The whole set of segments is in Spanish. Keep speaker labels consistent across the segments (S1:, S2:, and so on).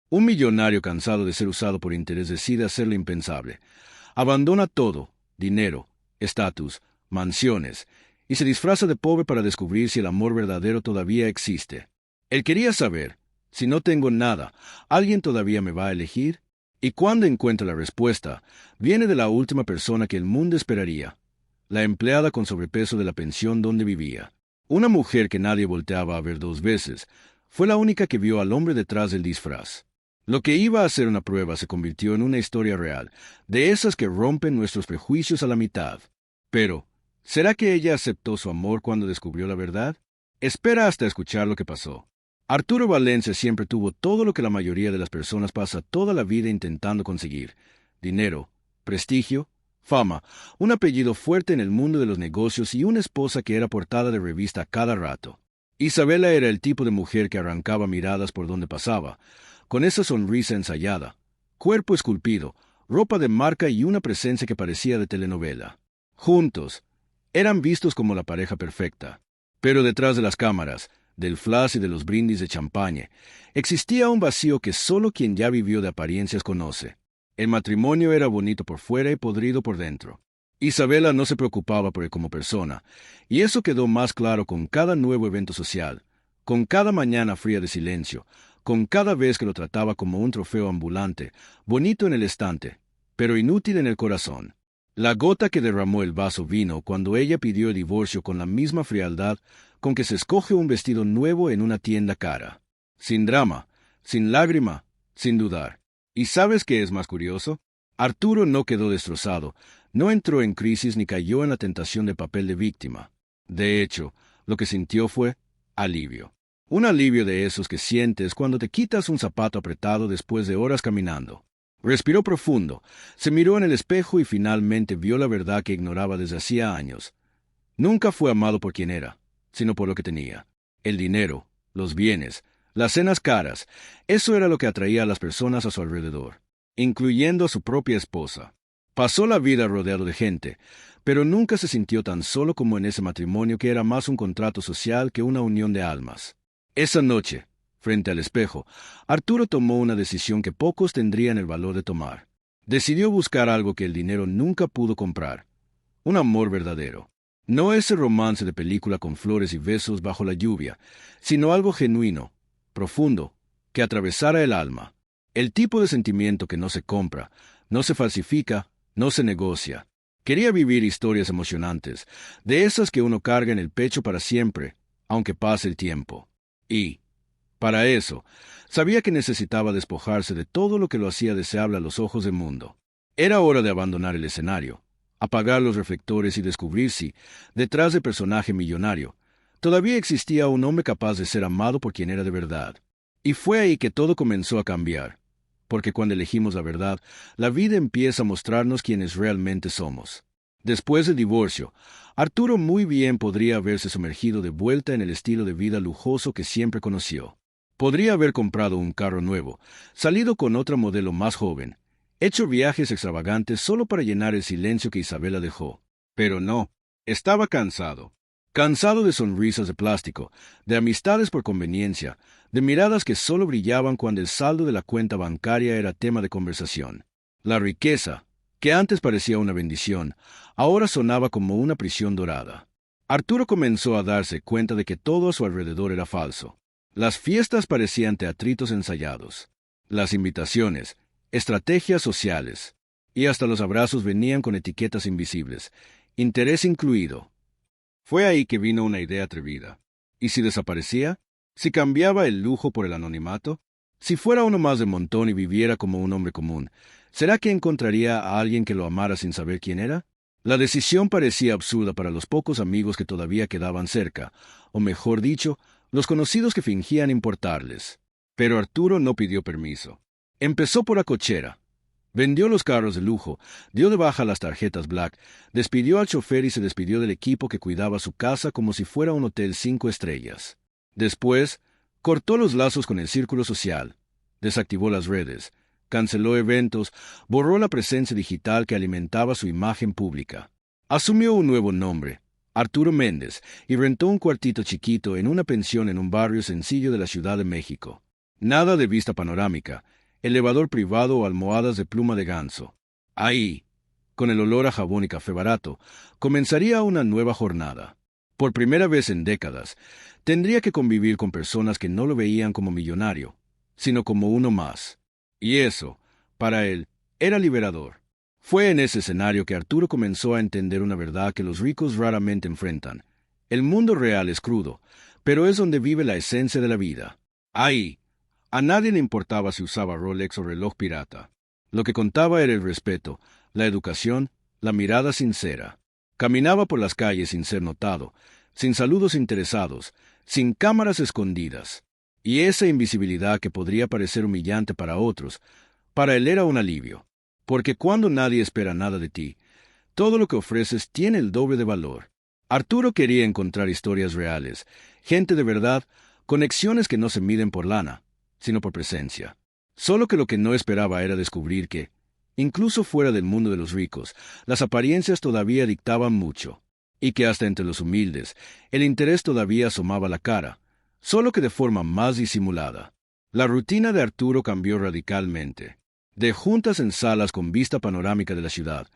S1: Un millonario cansado de ser usado por interés decide hacer lo impensable. Abandona todo, dinero, estatus, mansiones, y se disfraza de pobre para descubrir si el amor verdadero todavía existe. Él quería saber, si no tengo nada, ¿alguien todavía me va a elegir? Y cuando encuentra la respuesta, viene de la última persona que el mundo esperaría, la empleada con sobrepeso de la pensión donde vivía. Una mujer que nadie volteaba a ver dos veces, fue la única que vio al hombre detrás del disfraz. Lo que iba a ser una prueba se convirtió en una historia real, de esas que rompen nuestros prejuicios a la mitad. Pero, ¿será que ella aceptó su amor cuando descubrió la verdad? Espera hasta escuchar lo que pasó. Arturo Valencia siempre tuvo todo lo que la mayoría de las personas pasa toda la vida intentando conseguir: dinero, prestigio, fama, un apellido fuerte en el mundo de los negocios y una esposa que era portada de revista cada rato. Isabela era el tipo de mujer que arrancaba miradas por donde pasaba, con esa sonrisa ensayada, cuerpo esculpido, ropa de marca y una presencia que parecía de telenovela. Juntos, eran vistos como la pareja perfecta. Pero detrás de las cámaras, del flash y de los brindis de champaña, existía un vacío que solo quien ya vivió de apariencias conoce. El matrimonio era bonito por fuera y podrido por dentro. Isabela no se preocupaba por él como persona, y eso quedó más claro con cada nuevo evento social, con cada mañana fría de silencio, con cada vez que lo trataba como un trofeo ambulante, bonito en el estante, pero inútil en el corazón. La gota que derramó el vaso vino cuando ella pidió el divorcio con la misma frialdad con que se escoge un vestido nuevo en una tienda cara. Sin drama, sin lágrima, sin dudar. ¿Y sabes qué es más curioso? Arturo no quedó destrozado, no entró en crisis ni cayó en la tentación del papel de víctima. De hecho, lo que sintió fue alivio. Un alivio de esos que sientes cuando te quitas un zapato apretado después de horas caminando. Respiró profundo, se miró en el espejo y finalmente vio la verdad que ignoraba desde hacía años. Nunca fue amado por quien era, sino por lo que tenía. El dinero, los bienes, las cenas caras, eso era lo que atraía a las personas a su alrededor, incluyendo a su propia esposa. Pasó la vida rodeado de gente, pero nunca se sintió tan solo como en ese matrimonio que era más un contrato social que una unión de almas. Esa noche, frente al espejo, Arturo tomó una decisión que pocos tendrían el valor de tomar. Decidió buscar algo que el dinero nunca pudo comprar: un amor verdadero. No ese romance de película con flores y besos bajo la lluvia, sino algo genuino, profundo, que atravesara el alma. El tipo de sentimiento que no se compra, no se falsifica, no se negocia. Quería vivir historias emocionantes, de esas que uno carga en el pecho para siempre, aunque pase el tiempo. Y, para eso, sabía que necesitaba despojarse de todo lo que lo hacía deseable a los ojos del mundo. Era hora de abandonar el escenario, apagar los reflectores y descubrir si, detrás del personaje millonario, todavía existía un hombre capaz de ser amado por quien era de verdad. Y fue ahí que todo comenzó a cambiar, porque cuando elegimos la verdad, la vida empieza a mostrarnos quiénes realmente somos. Después del divorcio, Arturo muy bien podría haberse sumergido de vuelta en el estilo de vida lujoso que siempre conoció. Podría haber comprado un carro nuevo, salido con otra modelo más joven, hecho viajes extravagantes solo para llenar el silencio que Isabela dejó. Pero no, estaba cansado. Cansado de sonrisas de plástico, de amistades por conveniencia, de miradas que solo brillaban cuando el saldo de la cuenta bancaria era tema de conversación. La riqueza, que antes parecía una bendición, ahora sonaba como una prisión dorada. Arturo comenzó a darse cuenta de que todo a su alrededor era falso. Las fiestas parecían teatritos ensayados. Las invitaciones, estrategias sociales, y hasta los abrazos venían con etiquetas invisibles, interés incluido. Fue ahí que vino una idea atrevida. ¿Y si desaparecía? ¿Si cambiaba el lujo por el anonimato? Si fuera uno más de montón y viviera como un hombre común, ¿será que encontraría a alguien que lo amara sin saber quién era? La decisión parecía absurda para los pocos amigos que todavía quedaban cerca, o mejor dicho, los conocidos que fingían importarles. Pero Arturo no pidió permiso. Empezó por la cochera. Vendió los carros de lujo, dio de baja las tarjetas Black, despidió al chofer y se despidió del equipo que cuidaba su casa como si fuera un hotel 5 estrellas. Después, cortó los lazos con el círculo social, desactivó las redes, canceló eventos, borró la presencia digital que alimentaba su imagen pública. Asumió un nuevo nombre, Arturo Méndez, y rentó un cuartito chiquito en una pensión en un barrio sencillo de la Ciudad de México. Nada de vista panorámica, elevador privado o almohadas de pluma de ganso. Ahí, con el olor a jabón y café barato, comenzaría una nueva jornada. Por primera vez en décadas, tendría que convivir con personas que no lo veían como millonario, sino como uno más. Y eso, para él, era liberador. Fue en ese escenario que Arturo comenzó a entender una verdad que los ricos raramente enfrentan. El mundo real es crudo, pero es donde vive la esencia de la vida. Ahí, a nadie le importaba si usaba Rolex o reloj pirata. Lo que contaba era el respeto, la educación, la mirada sincera. Caminaba por las calles sin ser notado, sin saludos interesados, sin cámaras escondidas. Y esa invisibilidad que podría parecer humillante para otros, para él era un alivio. Porque cuando nadie espera nada de ti, todo lo que ofreces tiene el doble de valor. Arturo quería encontrar historias reales, gente de verdad, conexiones que no se miden por lana, sino por presencia. Solo que lo que no esperaba era descubrir que, incluso fuera del mundo de los ricos, las apariencias todavía dictaban mucho, y que hasta entre los humildes, el interés todavía asomaba la cara, solo que de forma más disimulada. La rutina de Arturo cambió radicalmente. De juntas en salas con vista panorámica de la ciudad,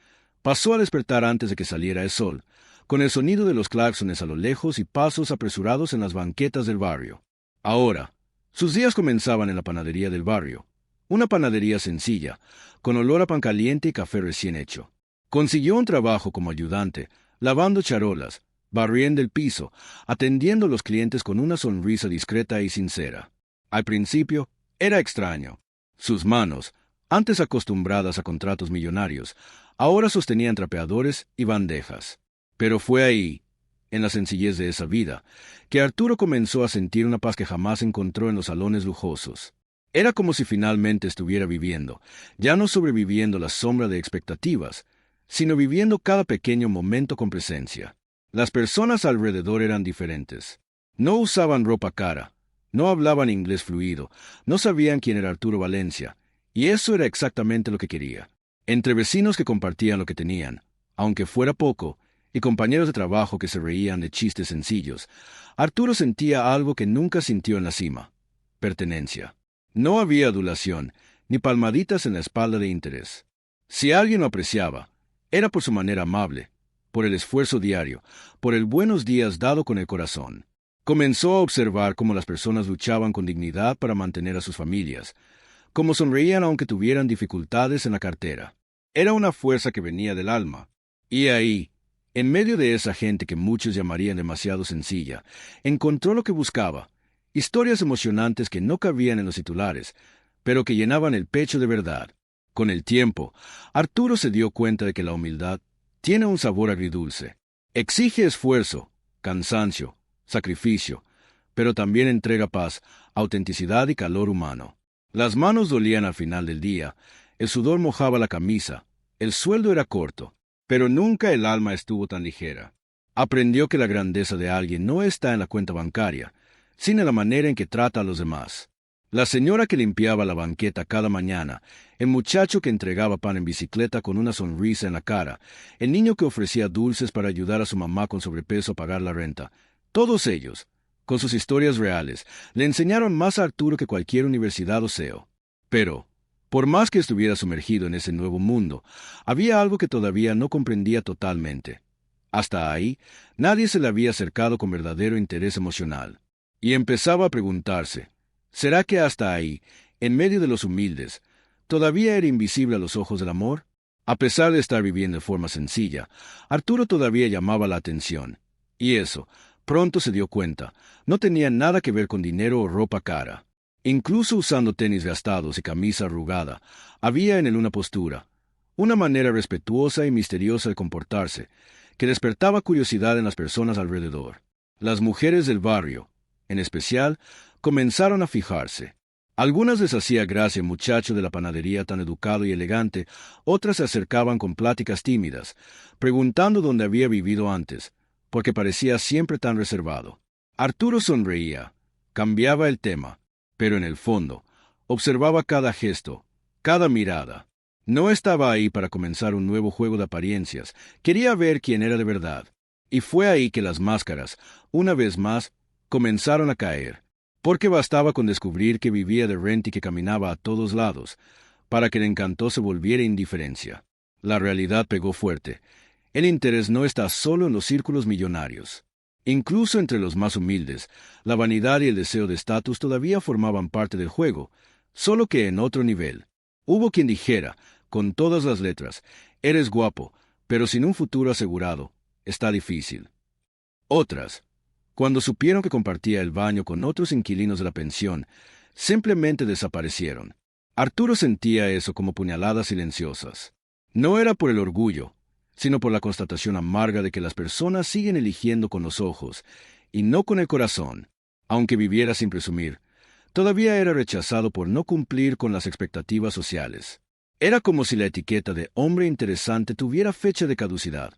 S1: pasó a despertar antes de que saliera el sol, con el sonido de los claxones a lo lejos y pasos apresurados en las banquetas del barrio. Ahora, sus días comenzaban en la panadería del barrio, una panadería sencilla, con olor a pan caliente y café recién hecho. Consiguió un trabajo como ayudante, lavando charolas, barriendo el piso, atendiendo a los clientes con una sonrisa discreta y sincera. Al principio, era extraño. Sus manos, antes acostumbradas a contratos millonarios, ahora sostenían trapeadores y bandejas. Pero fue ahí, en la sencillez de esa vida, que Arturo comenzó a sentir una paz que jamás encontró en los salones lujosos. Era como si finalmente estuviera viviendo, ya no sobreviviendo la sombra de expectativas, sino viviendo cada pequeño momento con presencia. Las personas alrededor eran diferentes. No usaban ropa cara, no hablaban inglés fluido, no sabían quién era Arturo Valencia, y eso era exactamente lo que quería. Entre vecinos que compartían lo que tenían, aunque fuera poco, y compañeros de trabajo que se reían de chistes sencillos, Arturo sentía algo que nunca sintió en la cima: pertenencia. No había adulación, ni palmaditas en la espalda de interés. Si alguien lo apreciaba, era por su manera amable, por el esfuerzo diario, por el buenos días dado con el corazón. Comenzó a observar cómo las personas luchaban con dignidad para mantener a sus familias, cómo sonreían aunque tuvieran dificultades en la cartera. Era una fuerza que venía del alma. Y ahí, en medio de esa gente que muchos llamarían demasiado sencilla, encontró lo que buscaba: historias emocionantes que no cabían en los titulares, pero que llenaban el pecho de verdad. Con el tiempo, Arturo se dio cuenta de que la humildad tiene un sabor agridulce. Exige esfuerzo, cansancio, sacrificio, pero también entrega paz, autenticidad y calor humano. Las manos dolían al final del día, el sudor mojaba la camisa, el sueldo era corto, pero nunca el alma estuvo tan ligera. Aprendió que la grandeza de alguien no está en la cuenta bancaria, sino en la manera en que trata a los demás. La señora que limpiaba la banqueta cada mañana, el muchacho que entregaba pan en bicicleta con una sonrisa en la cara, el niño que ofrecía dulces para ayudar a su mamá con sobrepeso a pagar la renta, todos ellos, con sus historias reales, le enseñaron más a Arturo que cualquier universidad o SEO. Pero, por más que estuviera sumergido en ese nuevo mundo, había algo que todavía no comprendía totalmente. Hasta ahí, nadie se le había acercado con verdadero interés emocional. Y empezaba a preguntarse, ¿será que hasta ahí, en medio de los humildes, todavía era invisible a los ojos del amor? A pesar de estar viviendo de forma sencilla, Arturo todavía llamaba la atención. Y eso, pronto se dio cuenta, no tenía nada que ver con dinero o ropa cara. Incluso usando tenis gastados y camisa arrugada, había en él una postura, una manera respetuosa y misteriosa de comportarse, que despertaba curiosidad en las personas alrededor. Las mujeres del barrio, en especial, comenzaron a fijarse. Algunas les hacía gracia el muchacho de la panadería tan educado y elegante, otras se acercaban con pláticas tímidas, preguntando dónde había vivido antes, porque parecía siempre tan reservado. Arturo sonreía, cambiaba el tema, pero en el fondo, observaba cada gesto, cada mirada. No estaba ahí para comenzar un nuevo juego de apariencias, quería ver quién era de verdad. Y fue ahí que las máscaras, una vez más, comenzaron a caer. porque bastaba con descubrir que vivía de renta y que caminaba a todos lados, para que el encanto se volviera indiferencia. La realidad pegó fuerte. El interés no está solo en los círculos millonarios. Incluso entre los más humildes, la vanidad y el deseo de estatus todavía formaban parte del juego, solo que en otro nivel. Hubo quien dijera, con todas las letras, eres guapo, pero sin un futuro asegurado, está difícil. Otras, cuando supieron que compartía el baño con otros inquilinos de la pensión, simplemente desaparecieron. Arturo sentía eso como puñaladas silenciosas. No era por el orgullo, sino por la constatación amarga de que las personas siguen eligiendo con los ojos y no con el corazón. Aunque viviera sin presumir, todavía era rechazado por no cumplir con las expectativas sociales. Era como si la etiqueta de hombre interesante tuviera fecha de caducidad.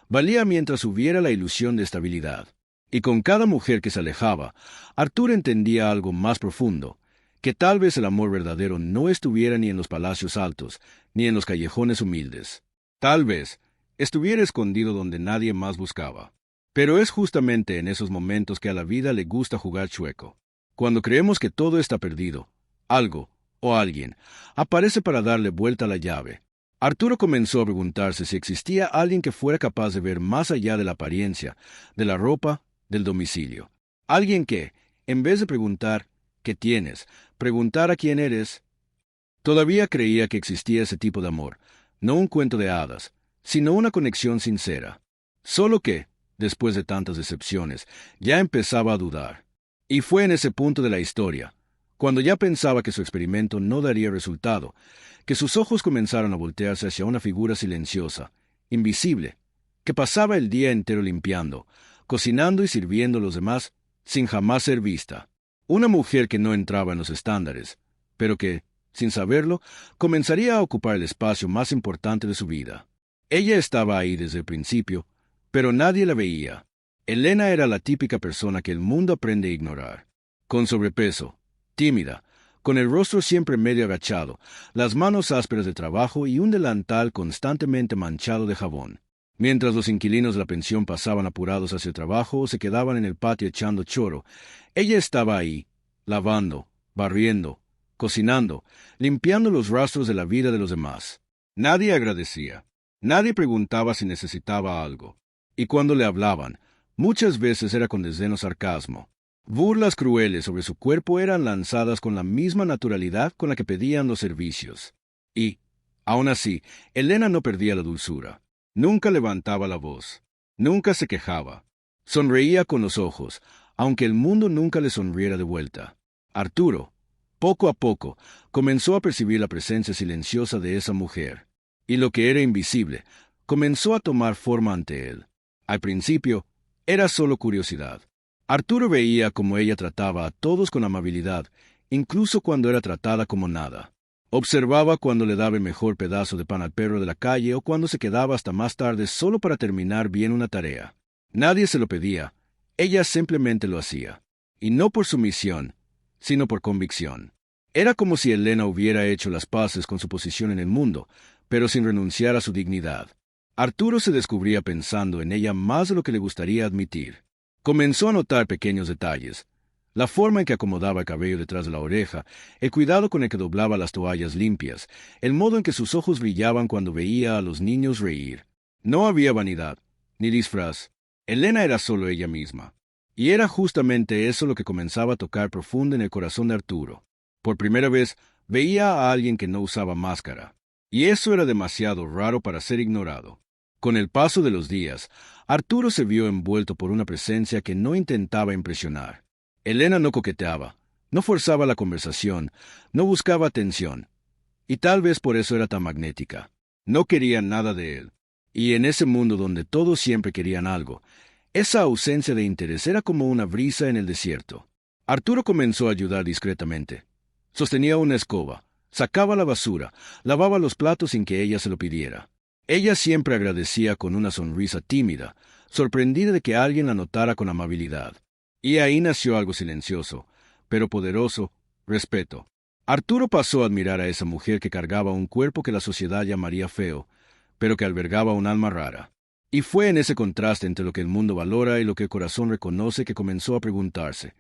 S1: Valía mientras hubiera la ilusión de estabilidad. Y con cada mujer que se alejaba, Arturo entendía algo más profundo, que tal vez el amor verdadero no estuviera ni en los palacios altos, ni en los callejones humildes. Tal vez estuviera escondido donde nadie más buscaba. Pero es justamente en esos momentos que a la vida le gusta jugar chueco. Cuando creemos que todo está perdido, algo o alguien aparece para darle vuelta a la llave. Arturo comenzó a preguntarse si existía alguien que fuera capaz de ver más allá de la apariencia, de la ropa, del domicilio. Alguien que, en vez de preguntar ¿qué tienes?, preguntara quién eres. Todavía creía que existía ese tipo de amor, no un cuento de hadas, sino una conexión sincera. Solo que, después de tantas decepciones, ya empezaba a dudar. Y fue en ese punto de la historia, cuando ya pensaba que su experimento no daría resultado, que sus ojos comenzaron a voltearse hacia una figura silenciosa, invisible, que pasaba el día entero limpiando, cocinando y sirviendo a los demás sin jamás ser vista. Una mujer que no entraba en los estándares, pero que, sin saberlo, comenzaría a ocupar el espacio más importante de su vida. Ella estaba ahí desde el principio, pero nadie la veía. Elena era la típica persona que el mundo aprende a ignorar. Con sobrepeso, tímida, con el rostro siempre medio agachado, las manos ásperas de trabajo y un delantal constantemente manchado de jabón. Mientras los inquilinos de la pensión pasaban apurados hacia el trabajo o se quedaban en el patio echando choro, ella estaba ahí, lavando, barriendo, cocinando, limpiando los rastros de la vida de los demás. Nadie agradecía. Nadie preguntaba si necesitaba algo. Y cuando le hablaban, muchas veces era con desdén o sarcasmo. Burlas crueles sobre su cuerpo eran lanzadas con la misma naturalidad con la que pedían los servicios. Y, aun así, Elena no perdía la dulzura. Nunca levantaba la voz. Nunca se quejaba. Sonreía con los ojos, aunque el mundo nunca le sonriera de vuelta. Arturo, poco a poco, comenzó a percibir la presencia silenciosa de esa mujer. Y lo que era invisible, comenzó a tomar forma ante él. Al principio, era solo curiosidad. Arturo veía cómo ella trataba a todos con amabilidad, incluso cuando era tratada como nada. Observaba cuando le daba el mejor pedazo de pan al perro de la calle o cuando se quedaba hasta más tarde solo para terminar bien una tarea. Nadie se lo pedía, ella simplemente lo hacía. Y no por sumisión, sino por convicción. Era como si Elena hubiera hecho las paces con su posición en el mundo, pero sin renunciar a su dignidad. Arturo se descubría pensando en ella más de lo que le gustaría admitir. Comenzó a notar pequeños detalles. La forma en que acomodaba el cabello detrás de la oreja, el cuidado con el que doblaba las toallas limpias, el modo en que sus ojos brillaban cuando veía a los niños reír. No había vanidad, ni disfraz. Elena era solo ella misma. Y era justamente eso lo que comenzaba a tocar profundo en el corazón de Arturo. Por primera vez, veía a alguien que no usaba máscara. Y eso era demasiado raro para ser ignorado. Con el paso de los días, Arturo se vio envuelto por una presencia que no intentaba impresionar. Elena no coqueteaba, no forzaba la conversación, no buscaba atención. Y tal vez por eso era tan magnética. No quería nada de él. Y en ese mundo donde todos siempre querían algo, esa ausencia de interés era como una brisa en el desierto. Arturo comenzó a ayudar discretamente. Sostenía una escoba, sacaba la basura, lavaba los platos sin que ella se lo pidiera. Ella siempre agradecía con una sonrisa tímida, sorprendida de que alguien la notara con amabilidad. Y ahí nació algo silencioso, pero poderoso, respeto. Arturo pasó a admirar a esa mujer que cargaba un cuerpo que la sociedad llamaría feo, pero que albergaba un alma rara. Y fue en ese contraste entre lo que el mundo valora y lo que el corazón reconoce que comenzó a preguntarse,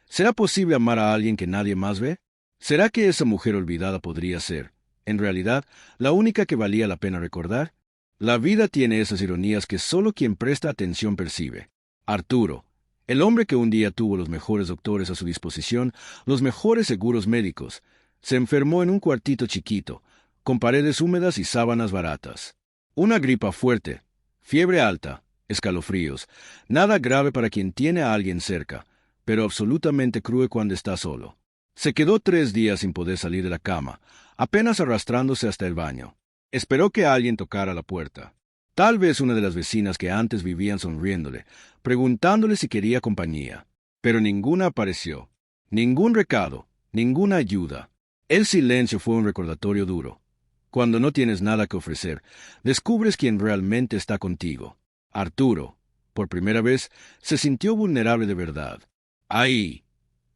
S1: ¿Será posible amar a alguien que nadie más ve? ¿Será que esa mujer olvidada podría ser, en realidad, la única que valía la pena recordar? La vida tiene esas ironías que solo quien presta atención percibe. Arturo, el hombre que un día tuvo los mejores doctores a su disposición, los mejores seguros médicos, se enfermó en un cuartito chiquito, con paredes húmedas y sábanas baratas. Una gripa fuerte, fiebre alta, escalofríos, nada grave para quien tiene a alguien cerca, pero absolutamente cruel cuando está solo. Se quedó 3 días sin poder salir de la cama, apenas arrastrándose hasta el baño. Esperó que alguien tocara la puerta. Tal vez una de las vecinas que antes vivían sonriéndole, preguntándole si quería compañía. Pero ninguna apareció. Ningún recado, ninguna ayuda. El silencio fue un recordatorio duro. Cuando no tienes nada que ofrecer, descubres quién realmente está contigo. Arturo, por primera vez, se sintió vulnerable de verdad. Ahí,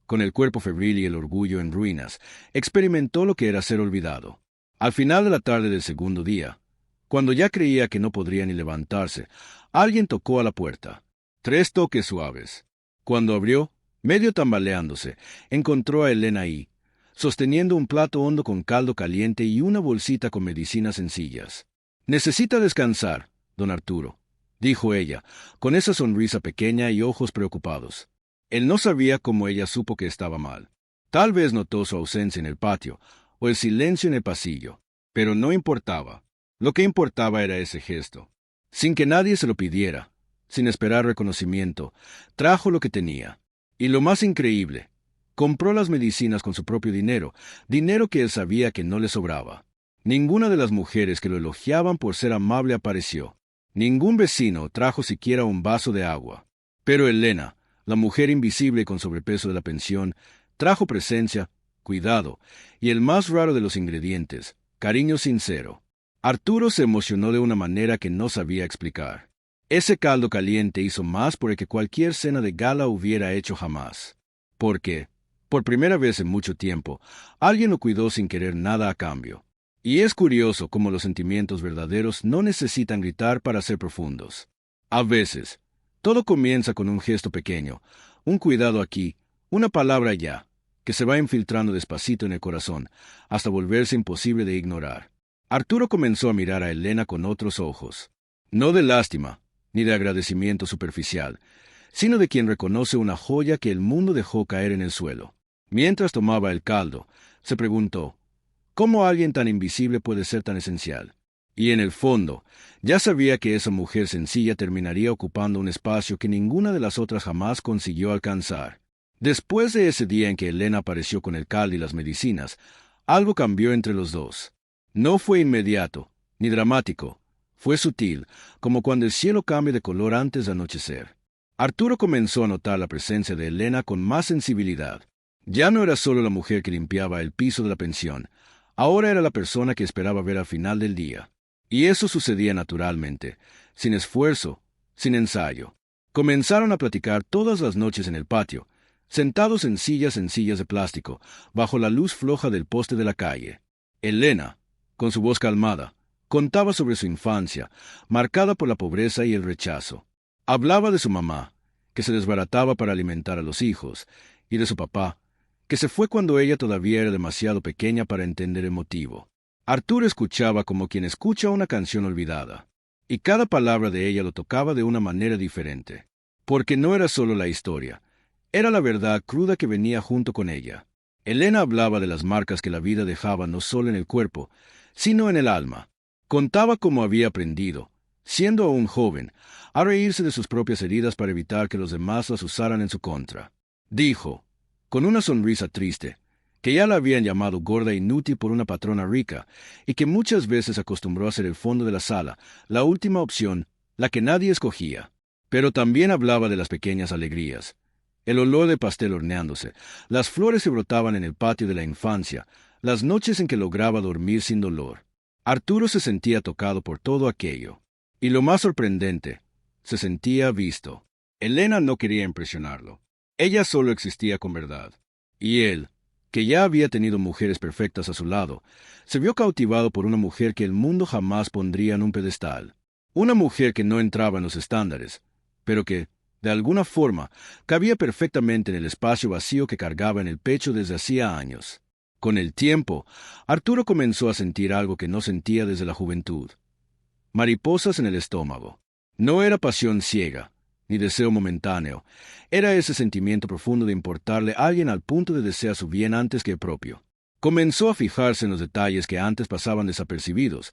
S1: con el cuerpo febril y el orgullo en ruinas, experimentó lo que era ser olvidado. Al final de la tarde del segundo día, cuando ya creía que no podría ni levantarse, alguien tocó a la puerta. 3 toques suaves. Cuando abrió, medio tambaleándose, encontró a Elena ahí, sosteniendo un plato hondo con caldo caliente y una bolsita con medicinas sencillas. «Necesita descansar, don Arturo», dijo ella, con esa sonrisa pequeña y ojos preocupados. Él no sabía cómo ella supo que estaba mal. Tal vez notó su ausencia en el patio, o el silencio en el pasillo, pero no importaba. Lo que importaba era ese gesto. Sin que nadie se lo pidiera, sin esperar reconocimiento, trajo lo que tenía. Y lo más increíble, compró las medicinas con su propio dinero, dinero que él sabía que no le sobraba. Ninguna de las mujeres que lo elogiaban por ser amable apareció. Ningún vecino trajo siquiera un vaso de agua. Pero Elena, la mujer invisible con sobrepeso de la pensión, trajo presencia, cuidado, y el más raro de los ingredientes, cariño sincero. Arturo se emocionó de una manera que no sabía explicar. Ese caldo caliente hizo más por el que cualquier cena de gala hubiera hecho jamás. Porque, por primera vez en mucho tiempo, alguien lo cuidó sin querer nada a cambio. Y es curioso cómo los sentimientos verdaderos no necesitan gritar para ser profundos. A veces, todo comienza con un gesto pequeño, un cuidado aquí, una palabra allá, que se va infiltrando despacito en el corazón, hasta volverse imposible de ignorar. Arturo comenzó a mirar a Elena con otros ojos, no de lástima, ni de agradecimiento superficial, sino de quien reconoce una joya que el mundo dejó caer en el suelo. Mientras tomaba el caldo, se preguntó, ¿cómo alguien tan invisible puede ser tan esencial? Y en el fondo, ya sabía que esa mujer sencilla terminaría ocupando un espacio que ninguna de las otras jamás consiguió alcanzar. Después de ese día en que Elena apareció con el caldo y las medicinas, algo cambió entre los dos. No fue inmediato, ni dramático. Fue sutil, como cuando el cielo cambia de color antes de anochecer. Arturo comenzó a notar la presencia de Elena con más sensibilidad. Ya no era solo la mujer que limpiaba el piso de la pensión, ahora era la persona que esperaba ver al final del día. Y eso sucedía naturalmente, sin esfuerzo, sin ensayo. Comenzaron a platicar todas las noches en el patio, sentados en sillas de plástico, bajo la luz floja del poste de la calle. Elena, con su voz calmada, contaba sobre su infancia, marcada por la pobreza y el rechazo. Hablaba de su mamá, que se desbarataba para alimentar a los hijos, y de su papá, que se fue cuando ella todavía era demasiado pequeña para entender el motivo. Arturo escuchaba como quien escucha una canción olvidada, y cada palabra de ella lo tocaba de una manera diferente, porque no era solo la historia, era la verdad cruda que venía junto con ella. Elena hablaba de las marcas que la vida dejaba no solo en el cuerpo, sino en el alma. Contaba cómo había aprendido, siendo aún joven, a reírse de sus propias heridas para evitar que los demás las usaran en su contra. Dijo, con una sonrisa triste, que ya la habían llamado gorda e inútil por una patrona rica, y que muchas veces acostumbró a ser el fondo de la sala, la última opción, la que nadie escogía. Pero también hablaba de las pequeñas alegrías. El olor de pastel horneándose, las flores que brotaban en el patio de la infancia, las noches en que lograba dormir sin dolor. Arturo se sentía tocado por todo aquello. Y lo más sorprendente, se sentía visto. Elena no quería impresionarlo. Ella solo existía con verdad. Y él, que ya había tenido mujeres perfectas a su lado, se vio cautivado por una mujer que el mundo jamás pondría en un pedestal. Una mujer que no entraba en los estándares, pero que, De alguna forma, cabía perfectamente en el espacio vacío que cargaba en el pecho desde hacía años. Con el tiempo, Arturo comenzó a sentir algo que no sentía desde la juventud. Mariposas en el estómago. No era pasión ciega, ni deseo momentáneo. Era ese sentimiento profundo de importarle a alguien al punto de desear su bien antes que el propio. Comenzó a fijarse en los detalles que antes pasaban desapercibidos,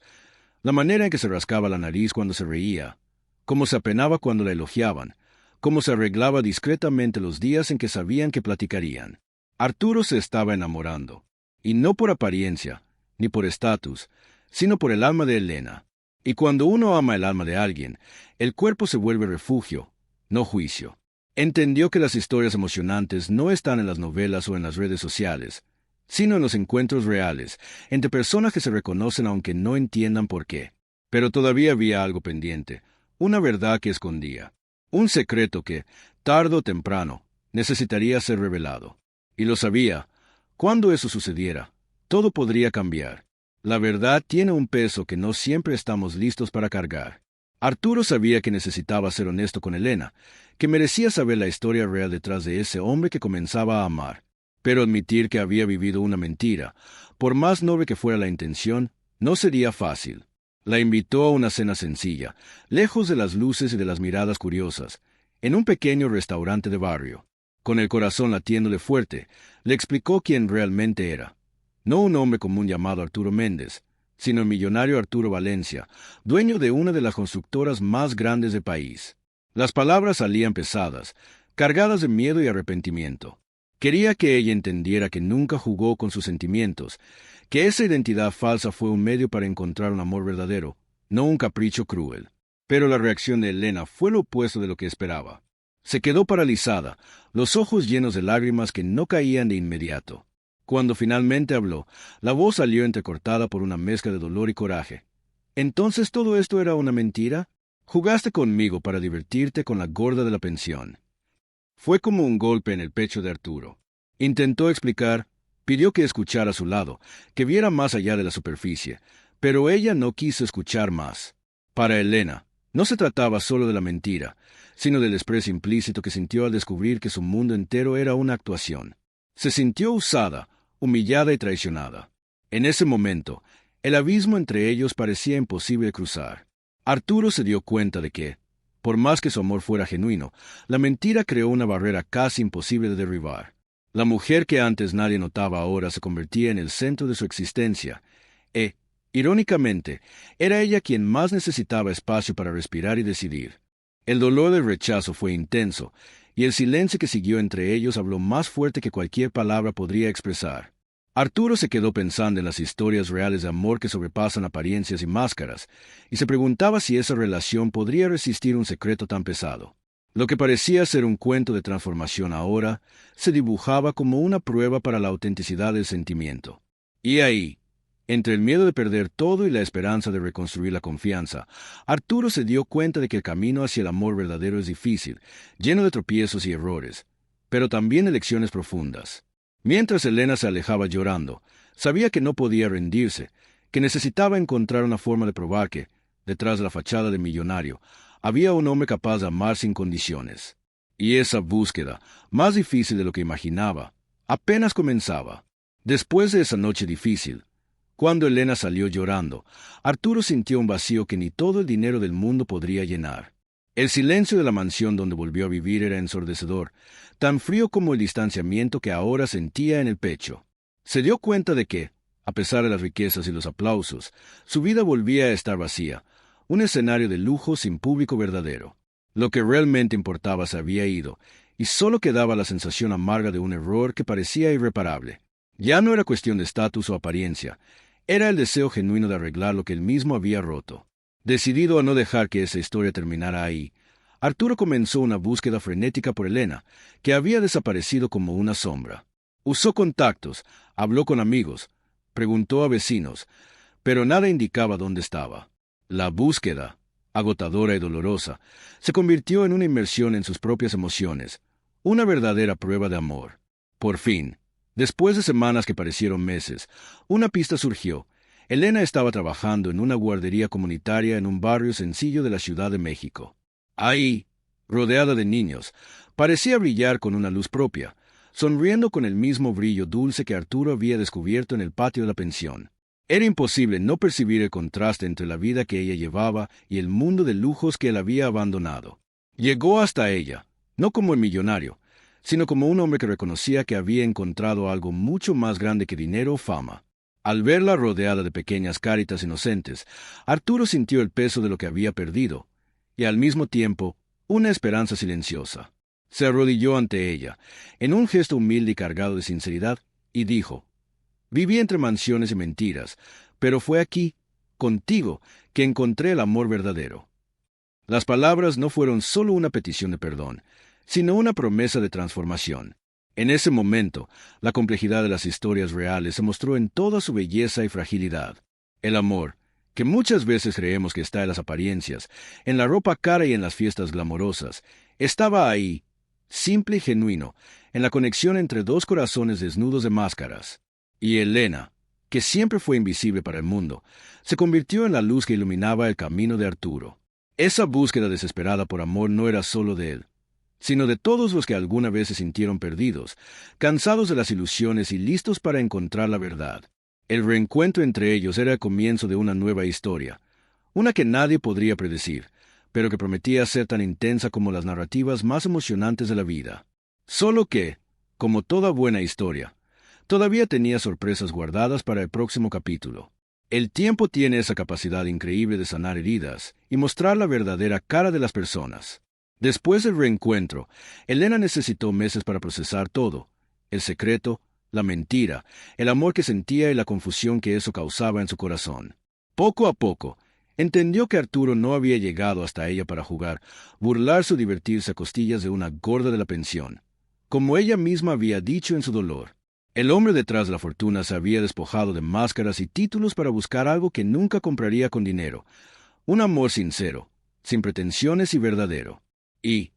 S1: la manera en que se rascaba la nariz cuando se reía, cómo se apenaba cuando la elogiaban, cómo se arreglaba discretamente los días en que sabían que platicarían. Arturo se estaba enamorando, y no por apariencia, ni por estatus, sino por el alma de Elena. Y cuando uno ama el alma de alguien, el cuerpo se vuelve refugio, no juicio. Entendió que las historias emocionantes no están en las novelas o en las redes sociales, sino en los encuentros reales, entre personas que se reconocen aunque no entiendan por qué. Pero todavía había algo pendiente, una verdad que escondía, un secreto que, tarde o temprano, necesitaría ser revelado. Y lo sabía. Cuando eso sucediera, todo podría cambiar. La verdad tiene un peso que no siempre estamos listos para cargar. Arturo sabía que necesitaba ser honesto con Elena, que merecía saber la historia real detrás de ese hombre que comenzaba a amar. Pero admitir que había vivido una mentira, por más noble que fuera la intención, no sería fácil. La invitó a una cena sencilla, lejos de las luces y de las miradas curiosas, en un pequeño restaurante de barrio. Con el corazón latiéndole fuerte, le explicó quién realmente era. No un hombre común llamado Arturo Méndez, sino el millonario Arturo Valencia, dueño de una de las constructoras más grandes del país. Las palabras salían pesadas, cargadas de miedo y arrepentimiento. Quería que ella entendiera que nunca jugó con sus sentimientos, que esa identidad falsa fue un medio para encontrar un amor verdadero, no un capricho cruel. Pero la reacción de Elena fue lo opuesto de lo que esperaba. Se quedó paralizada, los ojos llenos de lágrimas que no caían de inmediato. Cuando finalmente habló, la voz salió entrecortada por una mezcla de dolor y coraje. ¿Entonces todo esto era una mentira? Jugaste conmigo para divertirte con la gorda de la pensión. Fue como un golpe en el pecho de Arturo. Intentó explicar, pidió que escuchara a su lado, que viera más allá de la superficie, pero ella no quiso escuchar más. Para Elena, no se trataba solo de la mentira, sino del desprecio implícito que sintió al descubrir que su mundo entero era una actuación. Se sintió usada, humillada y traicionada. En ese momento, el abismo entre ellos parecía imposible de cruzar. Arturo se dio cuenta de que, por más que su amor fuera genuino, la mentira creó una barrera casi imposible de derribar. La mujer que antes nadie notaba ahora se convertía en el centro de su existencia, irónicamente, era ella quien más necesitaba espacio para respirar y decidir. El dolor del rechazo fue intenso, y el silencio que siguió entre ellos habló más fuerte que cualquier palabra podría expresar. Arturo se quedó pensando en las historias reales de amor que sobrepasan apariencias y máscaras, y se preguntaba si esa relación podría resistir un secreto tan pesado. Lo que parecía ser un cuento de transformación ahora, se dibujaba como una prueba para la autenticidad del sentimiento. Y ahí, entre el miedo de perder todo y la esperanza de reconstruir la confianza, Arturo se dio cuenta de que el camino hacia el amor verdadero es difícil, lleno de tropiezos y errores, pero también de lecciones profundas. Mientras Elena se alejaba llorando, sabía que no podía rendirse, que necesitaba encontrar una forma de probar que, detrás de la fachada de millonario, había un hombre capaz de amar sin condiciones. Y esa búsqueda, más difícil de lo que imaginaba, apenas comenzaba. Después de esa noche difícil, cuando Elena salió llorando, Arturo sintió un vacío que ni todo el dinero del mundo podría llenar. El silencio de la mansión donde volvió a vivir era ensordecedor, tan frío como el distanciamiento que ahora sentía en el pecho. Se dio cuenta de que, a pesar de las riquezas y los aplausos, su vida volvía a estar vacía, un escenario de lujo sin público verdadero. Lo que realmente importaba se había ido, y solo quedaba la sensación amarga de un error que parecía irreparable. Ya no era cuestión de estatus o apariencia, era el deseo genuino de arreglar lo que él mismo había roto. Decidido a no dejar que esa historia terminara ahí, Arturo comenzó una búsqueda frenética por Elena, que había desaparecido como una sombra. Usó contactos, habló con amigos, preguntó a vecinos, pero nada indicaba dónde estaba. La búsqueda, agotadora y dolorosa, se convirtió en una inmersión en sus propias emociones, una verdadera prueba de amor. Por fin, después de semanas que parecieron meses, una pista surgió. Elena estaba trabajando en una guardería comunitaria en un barrio sencillo de la Ciudad de México. Ahí, rodeada de niños, parecía brillar con una luz propia, sonriendo con el mismo brillo dulce que Arturo había descubierto en el patio de la pensión. Era imposible no percibir el contraste entre la vida que ella llevaba y el mundo de lujos que él había abandonado. Llegó hasta ella, no como el millonario, sino como un hombre que reconocía que había encontrado algo mucho más grande que dinero o fama. Al verla rodeada de pequeñas caritas inocentes, Arturo sintió el peso de lo que había perdido, y al mismo tiempo, una esperanza silenciosa. Se arrodilló ante ella, en un gesto humilde y cargado de sinceridad, y dijo: «Viví entre mansiones y mentiras, pero fue aquí, contigo, que encontré el amor verdadero». Las palabras no fueron solo una petición de perdón, sino una promesa de transformación. En ese momento, la complejidad de las historias reales se mostró en toda su belleza y fragilidad. El amor, que muchas veces creemos que está en las apariencias, en la ropa cara y en las fiestas glamorosas, estaba ahí, simple y genuino, en la conexión entre dos corazones desnudos de máscaras. Y Elena, que siempre fue invisible para el mundo, se convirtió en la luz que iluminaba el camino de Arturo. Esa búsqueda desesperada por amor no era solo de él, sino de todos los que alguna vez se sintieron perdidos, cansados de las ilusiones y listos para encontrar la verdad. El reencuentro entre ellos era el comienzo de una nueva historia, una que nadie podría predecir, pero que prometía ser tan intensa como las narrativas más emocionantes de la vida. Solo que, como toda buena historia, todavía tenía sorpresas guardadas para el próximo capítulo. El tiempo tiene esa capacidad increíble de sanar heridas y mostrar la verdadera cara de las personas. Después del reencuentro, Elena necesitó meses para procesar todo: el secreto, la mentira, el amor que sentía y la confusión que eso causaba en su corazón. Poco a poco, entendió que Arturo no había llegado hasta ella para jugar, burlarse o divertirse a costillas de una gorda de la pensión. Como ella misma había dicho en su dolor, el hombre detrás de la fortuna se había despojado de máscaras y títulos para buscar algo que nunca compraría con dinero: un amor sincero, sin pretensiones y verdadero. Y,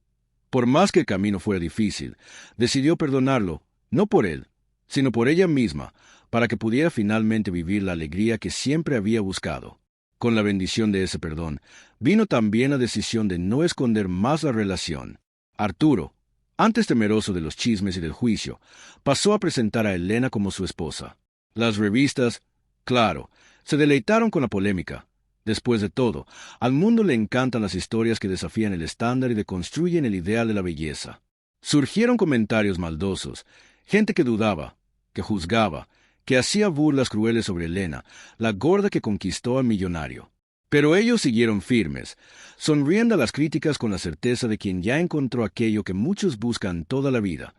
S1: por más que el camino fuera difícil, decidió perdonarlo, no por él, sino por ella misma, para que pudiera finalmente vivir la alegría que siempre había buscado. Con la bendición de ese perdón, vino también la decisión de no esconder más la relación. Arturo, antes temeroso de los chismes y del juicio, pasó a presentar a Elena como su esposa. Las revistas, claro, se deleitaron con la polémica. Después de todo, al mundo le encantan las historias que desafían el estándar y deconstruyen el ideal de la belleza. Surgieron comentarios maldosos, gente que dudaba, que juzgaba, que hacía burlas crueles sobre Elena, la gorda que conquistó al millonario. Pero ellos siguieron firmes, sonriendo a las críticas con la certeza de quien ya encontró aquello que muchos buscan toda la vida: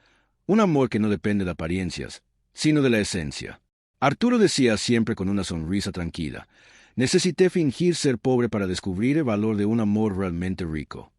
S1: un amor que no depende de apariencias, sino de la esencia. Arturo decía siempre con una sonrisa tranquila: «Necesité fingir ser pobre para descubrir el valor de un amor realmente rico».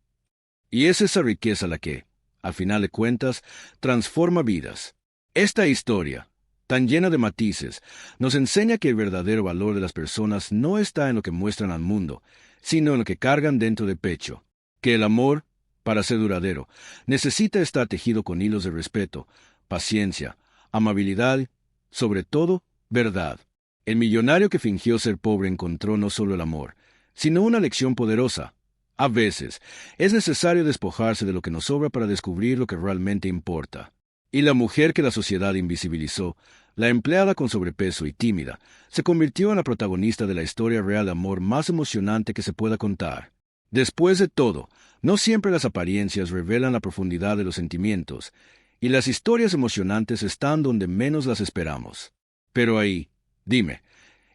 S1: Y es esa riqueza la que, al final de cuentas, transforma vidas. Esta historia, tan llena de matices, nos enseña que el verdadero valor de las personas no está en lo que muestran al mundo, sino en lo que cargan dentro del pecho. Que el amor, para ser duradero, necesita estar tejido con hilos de respeto, paciencia, amabilidad, sobre todo, verdad. El millonario que fingió ser pobre encontró no solo el amor, sino una lección poderosa. A veces, es necesario despojarse de lo que nos sobra para descubrir lo que realmente importa. Y la mujer que la sociedad invisibilizó, la empleada con sobrepeso y tímida, se convirtió en la protagonista de la historia real de amor más emocionante que se pueda contar. Después de todo, no siempre las apariencias revelan la profundidad de los sentimientos, y las historias emocionantes están donde menos las esperamos. Pero ahí, dime,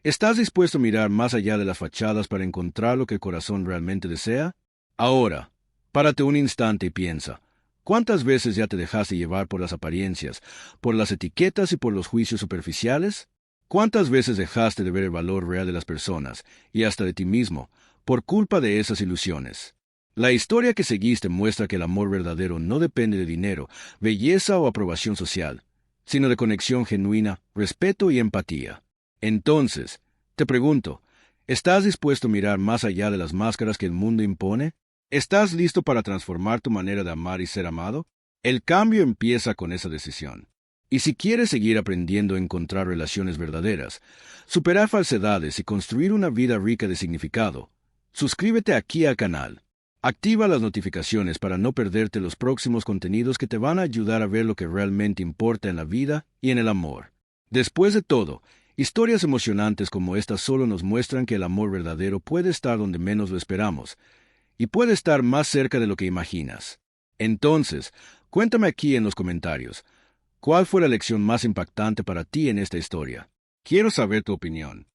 S1: ¿estás dispuesto a mirar más allá de las fachadas para encontrar lo que el corazón realmente desea? Ahora, párate un instante y piensa: ¿cuántas veces ya te dejaste llevar por las apariencias, por las etiquetas y por los juicios superficiales? ¿Cuántas veces dejaste de ver el valor real de las personas, y hasta de ti mismo, por culpa de esas ilusiones? La historia que seguiste muestra que el amor verdadero no depende de dinero, belleza o aprobación social, sino de conexión genuina, respeto y empatía. Entonces, te pregunto, ¿estás dispuesto a mirar más allá de las máscaras que el mundo impone? ¿Estás listo para transformar tu manera de amar y ser amado? El cambio empieza con esa decisión. Y si quieres seguir aprendiendo a encontrar relaciones verdaderas, superar falsedades y construir una vida rica de significado, suscríbete aquí al canal. Activa las notificaciones para no perderte los próximos contenidos que te van a ayudar a ver lo que realmente importa en la vida y en el amor. Después de todo, historias emocionantes como esta solo nos muestran que el amor verdadero puede estar donde menos lo esperamos, y puede estar más cerca de lo que imaginas. Entonces, cuéntame aquí en los comentarios, ¿cuál fue la lección más impactante para ti en esta historia? Quiero saber tu opinión.